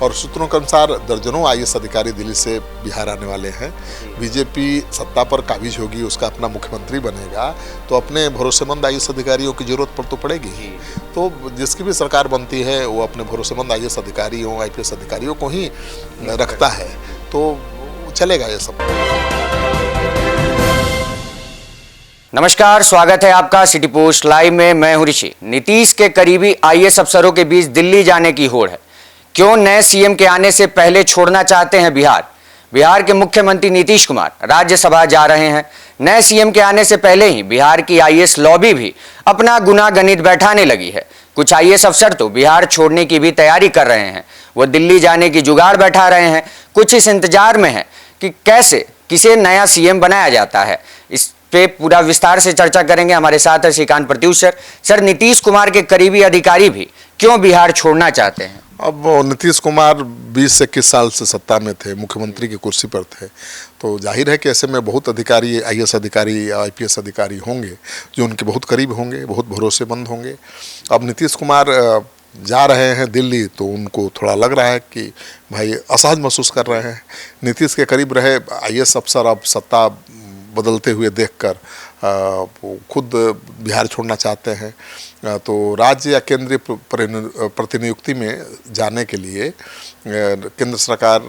और सूत्रों के अनुसार दर्जनों आईएएस अधिकारी दिल्ली से बिहार आने वाले हैं। बीजेपी सत्ता पर काबिज होगी, उसका अपना मुख्यमंत्री बनेगा, तो अपने भरोसेमंद आईएएस अधिकारियों की जरूरत पर तो पड़ेगी ही। तो जिसकी भी सरकार बनती है वो अपने भरोसेमंद आईएएस अधिकारियों, आईपीएस अधिकारियों को ही रखता है, तो चलेगा ये सब। नमस्कार, स्वागत है आपका सिटी पोस्ट लाइव में। मैं हूं ऋषि। नीतीश के करीबी आईएएस अफसरों के बीच दिल्ली जाने की होड़ है। क्यों नए सीएम के आने से पहले छोड़ना चाहते हैं बिहार? बिहार के मुख्यमंत्री नीतीश कुमार राज्यसभा जा रहे हैं। नए सीएम के आने से पहले ही बिहार की आईएएस लॉबी भी अपना गुनागणित बैठाने लगी है। कुछ आईएएस अफसर तो बिहार छोड़ने की भी तैयारी कर रहे हैं। वो दिल्ली जाने की जुगाड़ बैठा रहे हैं। कुछ इस इंतजार में है कि कैसे किसे नया सीएम बनाया जाता है। इस पे पूरा विस्तार से चर्चा करेंगे। हमारे साथ है श्रीकांत प्रत्युष सर। नीतीश कुमार के करीबी अधिकारी भी क्यों बिहार छोड़ना चाहते हैं? अब नीतीश कुमार 20 से 21 साल से सत्ता में थे, मुख्यमंत्री की कुर्सी पर थे, तो जाहिर है कि ऐसे में बहुत अधिकारी, आईएएस अधिकारी या आईपीएस अधिकारी होंगे जो उनके बहुत करीब होंगे, बहुत भरोसेमंद होंगे। अब नीतीश कुमार जा रहे हैं दिल्ली, तो उनको थोड़ा लग रहा है कि भाई असहज महसूस कर रहे हैं। नीतीश के करीब रहे आईएएस अफसर अब सत्ता बदलते हुए देखकर वो खुद बिहार छोड़ना चाहते हैं। तो राज्य या केंद्रीय प्रतिनियुक्ति में जाने के लिए केंद्र सरकार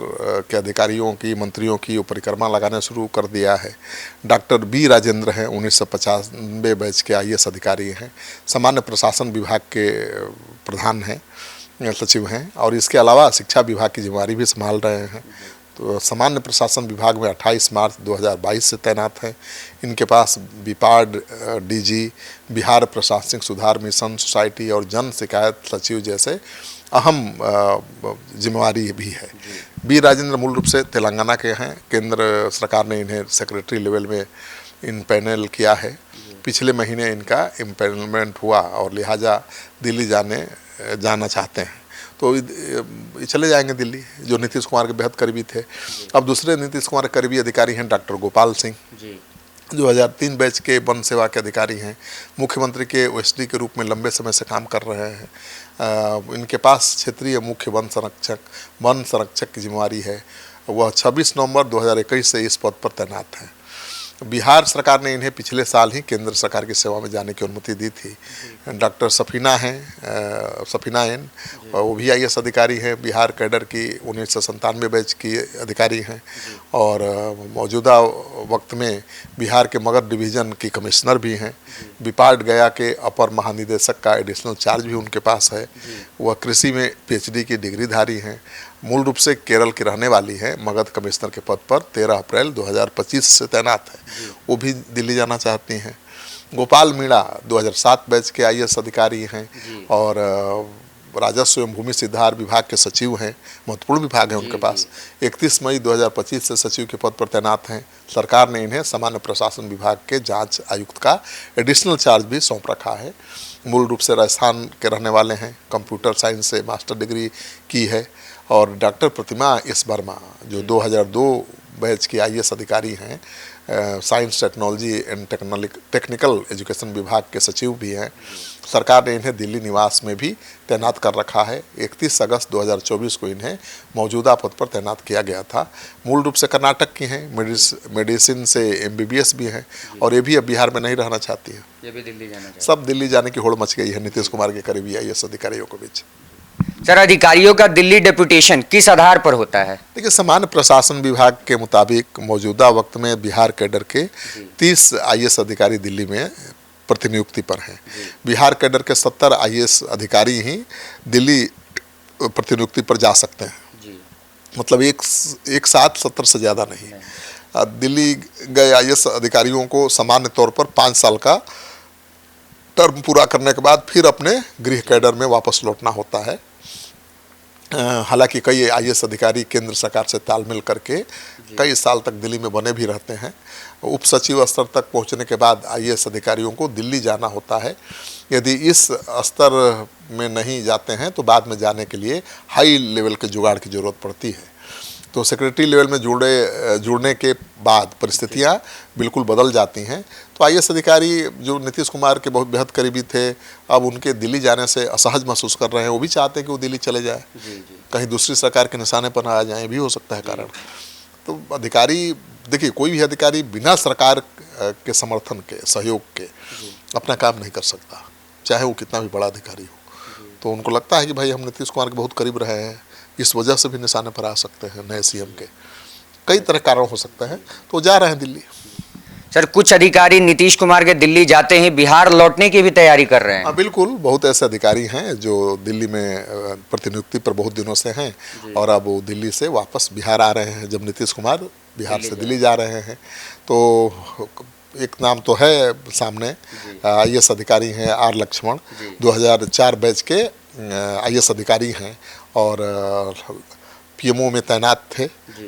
के अधिकारियों की, मंत्रियों की परिक्रमा लगाना शुरू कर दिया है। डॉक्टर बी राजेंद्र हैं, 1995 बैच के आईएएस अधिकारी हैं, सामान्य प्रशासन विभाग के प्रधान हैं, सचिव हैं, और इसके अलावा शिक्षा विभाग की जिम्मेदारी भी संभाल रहे हैं। तो सामान्य प्रशासन विभाग में 28 मार्च 2022 से तैनात हैं। इनके पास बीपाड डीजी, बिहार प्रशासनिक सुधार मिशन सोसाइटी और जन शिकायत सचिव जैसे अहम जिम्मेवारी भी है। बी राजेंद्र मूल रूप से तेलंगाना के हैं। केंद्र सरकार ने इन्हें सेक्रेटरी लेवल में इम्पैनल किया है। पिछले महीने इनका इम्पैनलमेंट हुआ और लिहाजा दिल्ली जाना चाहते हैं, तो चले जाएंगे दिल्ली, जो नीतीश कुमार के बेहद करीबी थे। अब दूसरे नीतीश कुमार के करीबी अधिकारी हैं डॉक्टर गोपाल सिंह, 2003 बैच के वन सेवा के अधिकारी हैं। मुख्यमंत्री के ओएसडी के रूप में लंबे समय से काम कर रहे हैं। इनके पास क्षेत्रीय मुख्य वन संरक्षक की जिम्मेवारी है। वह 26 नवंबर 2021 से इस पद पर तैनात हैं। बिहार सरकार ने इन्हें पिछले साल ही केंद्र सरकार की सेवा में जाने की अनुमति दी थी। डॉक्टर सफीना एन, वो भी आईएएस अधिकारी हैं, बिहार कैडर की 1997 बैच की अधिकारी हैं, और मौजूदा वक्त में बिहार के मगध डिवीज़न की कमिश्नर भी हैं। बीपाड गया के अपर महानिदेशक का एडिशनल चार्ज भी उनके पास है। वह कृषि में पीएचडी की डिग्रीधारी हैं। मूल रूप से केरल की रहने वाली है। मगध कमिश्नर के पद पर 13 अप्रैल 2025 से तैनात है। वो भी दिल्ली जाना चाहती हैं। गोपाल मीणा 2007 बैच के आईएएस अधिकारी हैं और राजस्व एवं भूमि सुधार विभाग के सचिव हैं। महत्वपूर्ण विभाग है उनके पास। 31 मई 2025 से सचिव के पद पर तैनात हैं। सरकार ने इन्हें सामान्य प्रशासन विभाग के जांच आयुक्त का एडिशनल चार्ज भी सौंप रखा है। मूल रूप से राजस्थान के रहने वाले हैं। कंप्यूटर साइंस से मास्टर डिग्री की है। और डॉक्टर प्रतिमा एस वर्मा, जो 2002 बैच की आईएएस अधिकारी हैं, science technology and technical education विभाग के सचिव भी हैं। सरकार ने इन्हें दिल्ली निवास में भी तैनात कर रखा है। 31 अगस्त 2024 को इन्हें मौजूदा पद पर तैनात किया गया था। मूल रूप से कर्नाटक की हैं, मेडिसिन से एमबीबीएस भी हैं, और ये भी अब बिहार में नहीं रहना चाहती हैं। ये भी दिल्ली जाना चाहती। सब दिल्ली जाने की होड़ मच गई है नीतीश कुमार के करीबी आईएएस अधिकारियों के बीच। सर, अधिकारियों का दिल्ली डेपुटेशन किस आधार पर होता है? देखिए, सामान्य प्रशासन विभाग के मुताबिक मौजूदा वक्त में बिहार कैडर के 30 आईएएस अधिकारी दिल्ली में प्रतिनियुक्ति पर हैं। बिहार कैडर के 70 आईएएस अधिकारी ही दिल्ली प्रतिनियुक्ति पर जा सकते हैं। मतलब एक साथ 70 से ज़्यादा नहीं। दिल्ली गए आईएएस अधिकारियों को सामान्य तौर पर 5 साल का टर्म पूरा करने के बाद फिर अपने गृह कैडर में वापस लौटना होता है। हालांकि कई आईएएस अधिकारी केंद्र सरकार से तालमेल करके कई साल तक दिल्ली में बने भी रहते हैं। उप सचिव स्तर तक पहुंचने के बाद आईएएस अधिकारियों को दिल्ली जाना होता है। यदि इस स्तर में नहीं जाते हैं तो बाद में जाने के लिए हाई लेवल के जुगाड़ की ज़रूरत पड़ती है। तो सेक्रेटरी लेवल में जुड़ने के बाद परिस्थितियां बिल्कुल बदल जाती हैं। तो आईएएस अधिकारी जो नीतीश कुमार के बहुत बेहद करीबी थे, अब उनके दिल्ली जाने से असहज महसूस कर रहे हैं। वो भी चाहते हैं कि वो दिल्ली चले जाए, कहीं दूसरी सरकार के निशाने पर ना आ जाए, भी हो सकता है कारण। तो अधिकारी, देखिए कोई भी अधिकारी बिना सरकार के समर्थन के, सहयोग के अपना काम नहीं कर सकता, चाहे वो कितना भी बड़ा अधिकारी हो। तो उनको लगता है कि भाई हम नीतीश कुमार के बहुत करीब रहे हैं, इस वजह से भी निशाने पर आ सकते हैं नए सीएम के, कई तरह कारण हो सकते हैं। तो जा रहे हैं दिल्ली। सर, कुछ अधिकारी नीतीश कुमार के दिल्ली जाते ही बिहार लौटने की भी तैयारी कर रहे हैं। हाँ बिल्कुल, बहुत ऐसे अधिकारी हैं जो दिल्ली में प्रतिनियुक्ति पर बहुत दिनों से हैं और अब वो दिल्ली से वापस बिहार आ रहे हैं, जब नीतीश कुमार बिहार से दिल्ली जा रहे हैं। तो एक नाम तो है सामने, आईएएस अधिकारी हैं आर लक्ष्मण, 2004 बैच के आईएएस अधिकारी हैं और पीएमओ में तैनात थे,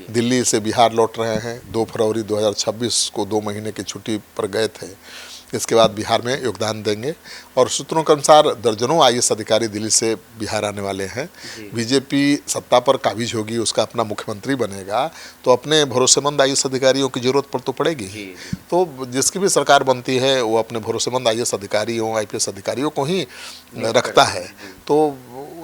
दिल्ली से बिहार लौट रहे हैं। 2 फरवरी 2026 को 2 महीने की छुट्टी पर गए थे। इसके बाद बिहार में योगदान देंगे और सूत्रों के अनुसार दर्जनों आईएएस अधिकारी दिल्ली से बिहार आने वाले हैं। बीजेपी सत्ता पर काबिज होगी, उसका अपना मुख्यमंत्री बनेगा, तो अपने भरोसेमंद आईएएस अधिकारियों की जरूरत पर तो पड़ेगी ही। तो जिसकी भी सरकार बनती है वो अपने भरोसेमंद आईएएस अधिकारियों, आईपीएस अधिकारियों को ही रखता है, तो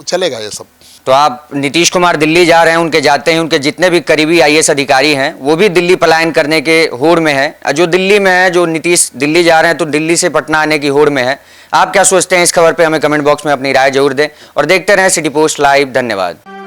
चलेगा ये सब। तो आप नीतीश कुमार दिल्ली जा रहे हैं, उनके जाते हैं उनके जितने भी करीबी आईएएस अधिकारी हैं वो भी दिल्ली पलायन करने के होड़ में है। जो दिल्ली में है, जो नीतीश दिल्ली जा रहे हैं तो दिल्ली से पटना आने की होड़ में है। आप क्या सोचते हैं इस खबर पे? हमें कमेंट बॉक्स में अपनी राय जरूर दें और देखते रहें सिटी पोस्ट लाइव। धन्यवाद।